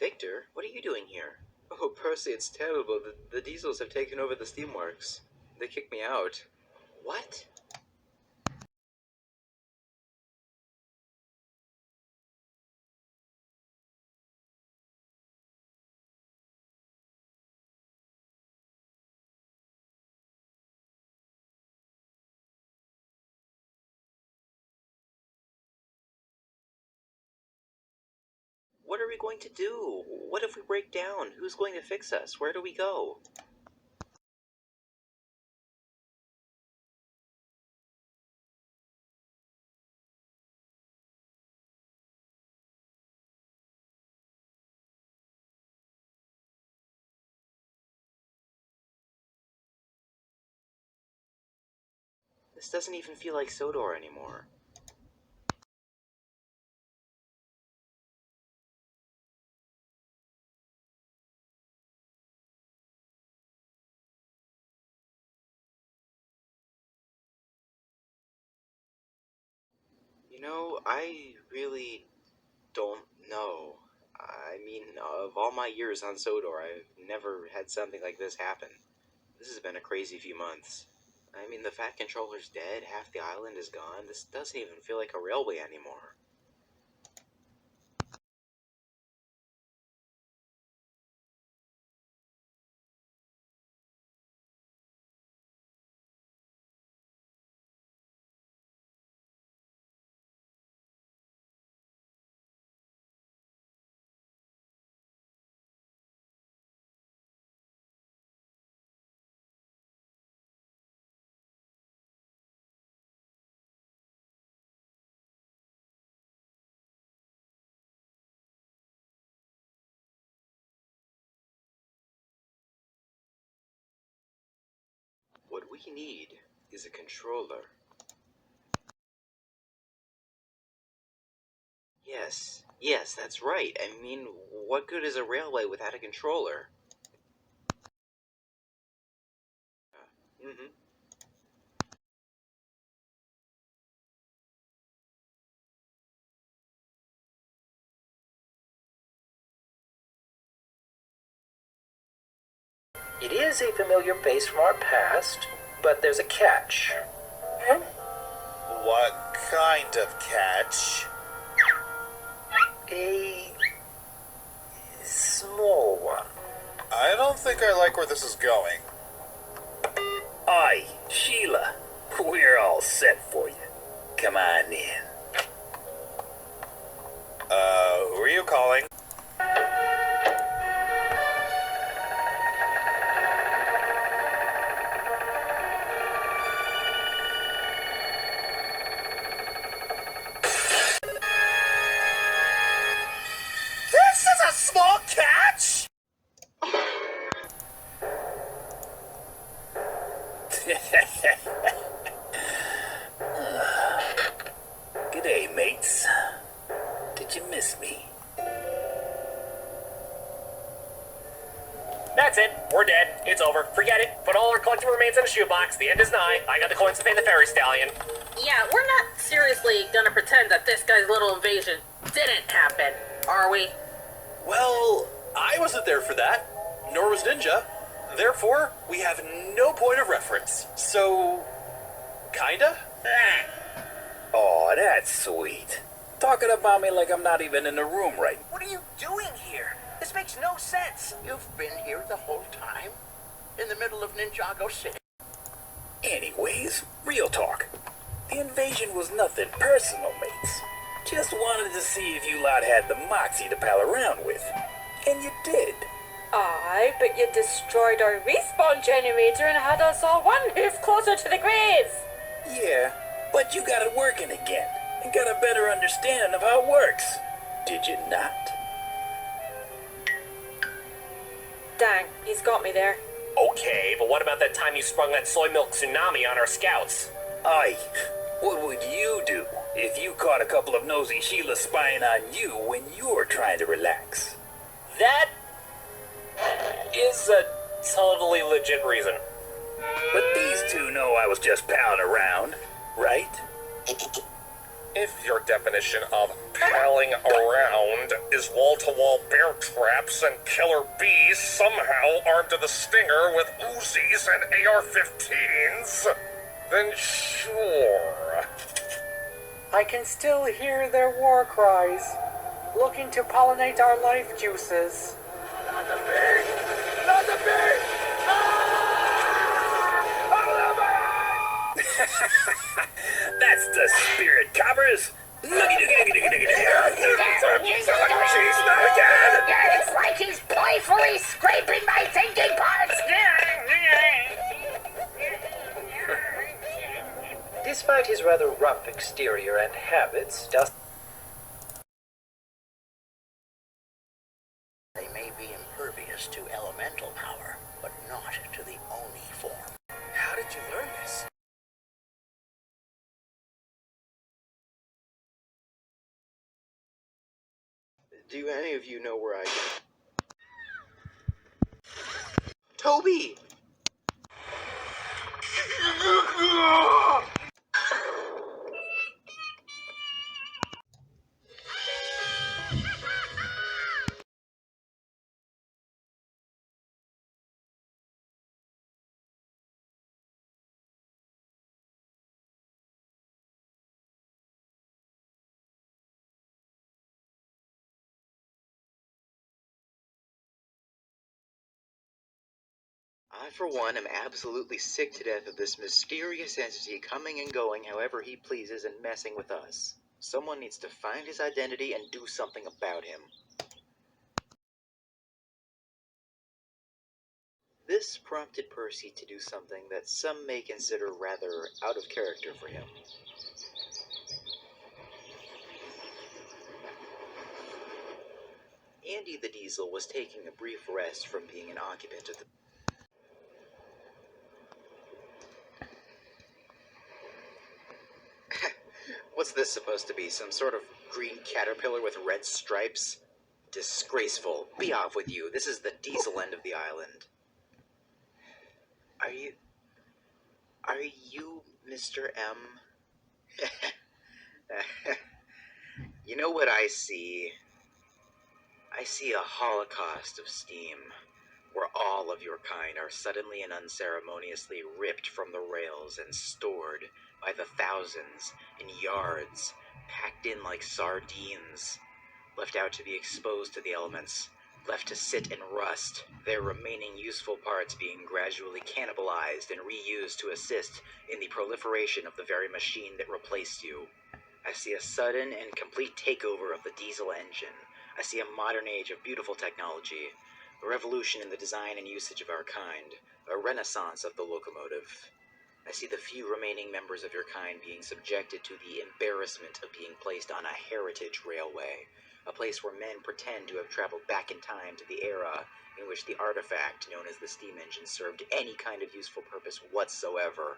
Victor, what are you doing here? Oh, Percy, it's terrible. The Diesels have taken over the steamworks. They kicked me out. What? What are we going to do? What if we break down? Who's going to fix us? Where do we go? This doesn't even feel like Sodor anymore. You know, I really don't know. I mean, of all my years on Sodor, I've never had something like this happen. This has been a crazy few months. I mean, the Fat Controller's dead, half the island is gone. This doesn't even feel like a railway anymore. What we need is a controller. Yes, that's right. I mean, what good is a railway without a controller? Mm-hmm. It is a familiar face from our past, but there's a catch. What kind of catch? A small one. I don't think I like where this is going. Aye, Sheila. We're all set for you. Come on in. Who are you calling? This is a small catch? G'day, mates. Did you miss me? That's it. We're dead. It's over. Forget it. Put all our collectible remains in a shoebox. The end is nigh. I got the coins to pay the ferry stallion. Yeah, we're not seriously gonna pretend that this guy's little invasion didn't happen, are we? Well, I wasn't there for that, nor was Ninja. Therefore, we have no point of reference. So, kinda? Oh, that's sweet. Talking about me like I'm not even in the room right. What are you doing here? This makes no sense. You've been here the whole time? In the middle of Ninjago City? Anyways, real talk. The invasion was nothing personal, mates. Just wanted to see if you lot had the moxie to pal around with. And you did. Aye, but you destroyed our respawn generator and had us all one hoof closer to the grave. Yeah, but you got it working again, and got a better understanding of how it works. Did you not? Dang, he's got me there. Okay, but what about that time you sprung that soy milk tsunami on our scouts? Aye, what would you do if you caught a couple of nosy Sheilas spying on you when you're trying to relax? That is a totally legit reason. But these two know I was just palling around, right? If your definition of palling around is wall-to-wall bear traps and killer bees somehow armed to the stinger with Uzis and AR-15s, then sure. I can still hear their war cries, looking to pollinate our life juices. Not the bee! Not the bee! That's the spirit, coppers. It's like he's playfully scraping my thinking parts! Despite his rather rough exterior and habits, They may be impervious to elemental power, but not to the Oni form. How did you learn this? Do any of you know where I can... Toby! I, for one, am absolutely sick to death of this mysterious entity coming and going however he pleases and messing with us. Someone needs to find his identity and do something about him. This prompted Percy to do something that some may consider rather out of character for him. Andy the Diesel was taking a brief rest from being an occupant of the... What's this supposed to be? Some sort of green caterpillar with red stripes? Disgraceful. Be off with you. This is the Diesel end of the island. Are you Mr. M? You know what I see? I see a holocaust of steam, where all of your kind are suddenly and unceremoniously ripped from the rails and stored by the thousands in yards, packed in like sardines, left out to be exposed to the elements, left to sit and rust, their remaining useful parts being gradually cannibalized and reused to assist in the proliferation of the very machine that replaced you. I see a sudden and complete takeover of the diesel engine. I see a modern age of beautiful technology, a revolution in the design and usage of our kind, a renaissance of the locomotive. I see the few remaining members of your kind being subjected to the embarrassment of being placed on a heritage railway, a place where men pretend to have traveled back in time to the era in which the artifact known as the steam engine served any kind of useful purpose whatsoever.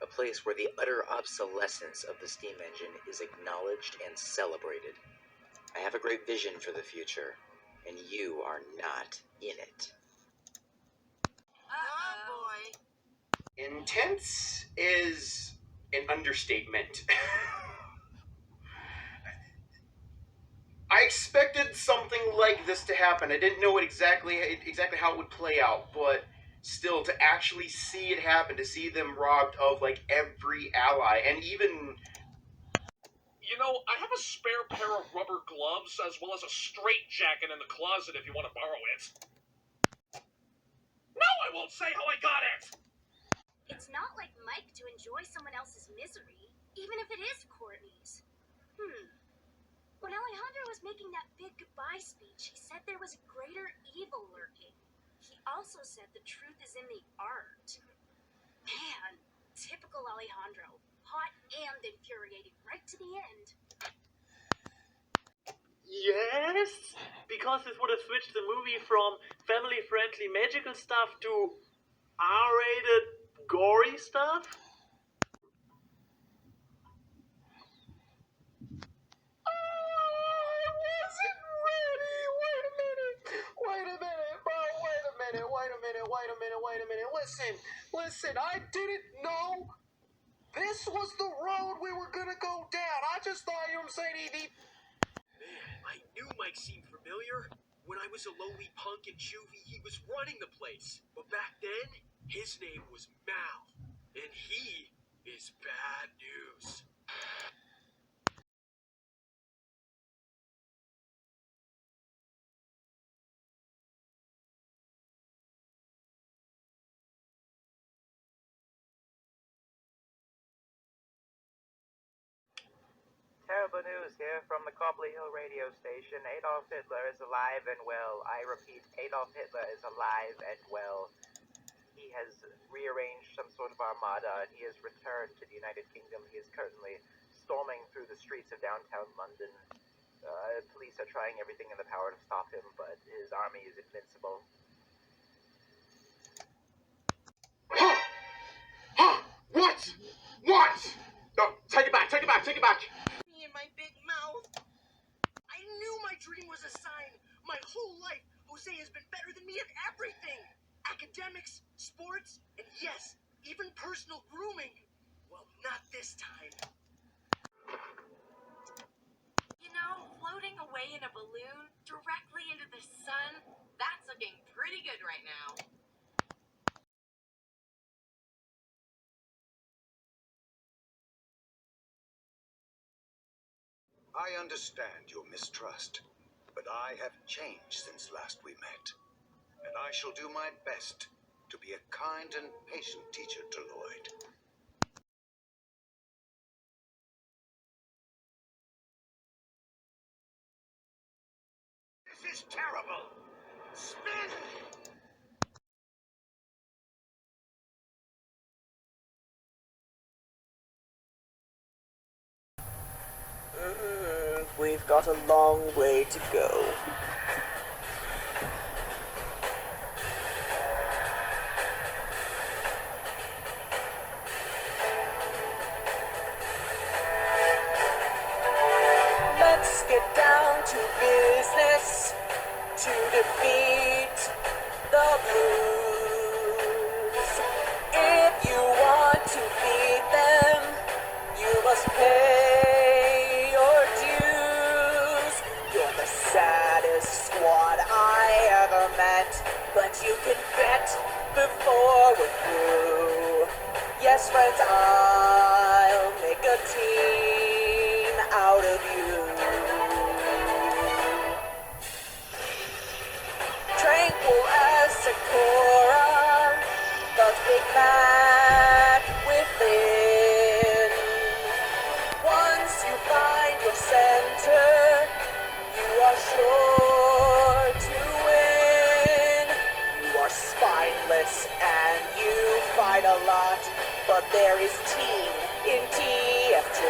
A place where the utter obsolescence of the steam engine is acknowledged and celebrated. I have a great vision for the future, and you are not in it. Oh boy. Intense is an understatement. I expected something like this to happen. I didn't know exactly how it would play out, but still, to actually see it happen, to see them robbed of like every ally, and even... You know, I have a spare pair of rubber gloves as well as a straitjacket in the closet if you want to borrow it. No, I won't say how I got it! It's not like Mike to enjoy someone else's misery, even if it is Courtney's. When Alejandro was making that big goodbye speech, he said there was greater evil lurking. He also said the truth is in the art. Man, typical Alejandro. Hot and infuriating right to the end. Yes? Because this would have switched the movie from family-friendly magical stuff to R-rated gory stuff? Wait a minute. Listen, I didn't know This was the road we were gonna go down. I just thought you were saying Man, I knew Mike seemed familiar. When I was a lowly punk in juvie, he was running the place. But back then, his name was Mal. And he is bad news. Terrible news here from the Copley Hill radio station. Adolf Hitler is alive and well. I repeat, Adolf Hitler is alive and well. He has rearranged some sort of armada and he has returned to the United Kingdom. He is currently storming through the streets of downtown London. Police are trying everything in their power to stop him, but his army is invincible. What? What? No, take it back, take it back, take it back. Me and my big mouth. I knew my dream was a sign. My whole life, Jose has been better than me at everything. Academics, sports, and yes, even personal grooming. Well, not this time. You know, floating away in a balloon directly into the sun, that's looking pretty good right now. I understand your mistrust, but I have changed since last we met, and I shall do my best to be a kind and patient teacher to Lloyd. This is terrible! Spin! We've got a long way to go. Let's get down to business to defeat the Blues. If you want to beat them, you must pay your dues. You're the saddest squad I ever met, but you can bet before we're through. Yes, friends, I'll make a team out of you. Tranquil as Sakura, the big man within. Once you find your center, you are sure to win. You are spineless and you fight a lot, but there is team in TF2.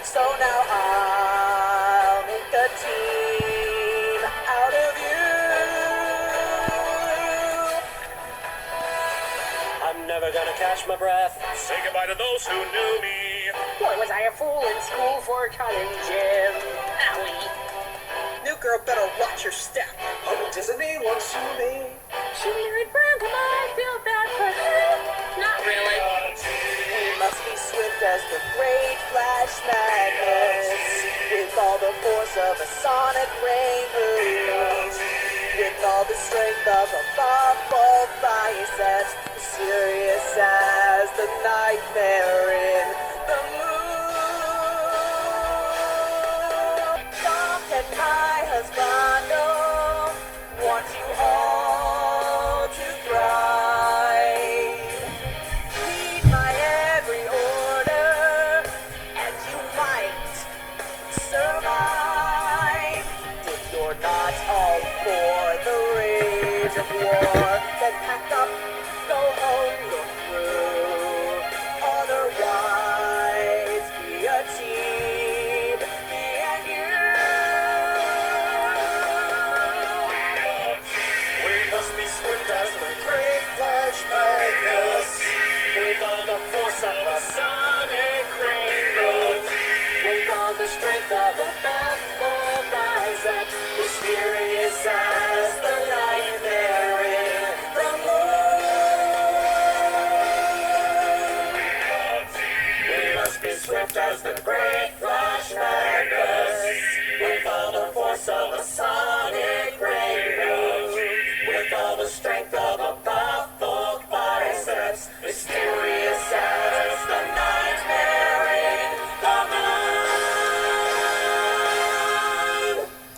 So now I'll make a team out of you. I'm never gonna catch my breath. Say goodbye to those who knew me. Boy, was I a fool in school for a cutting gym. Owie. New girl better watch your step. Oh, doesn't anyone sue me? She married Brandon, I feel bad for her. Not really. We must be swift as the great Flash Magnus, with all the force of a sonic rainbow, with all the strength of a buffalo biceps, serious as the nightmare in the moon. Doc and my husband want you all to thrive. Heed my every order, and you might survive. If you're not all for the rage of war, then pack up, go home, you're through. Otherwise, voice of a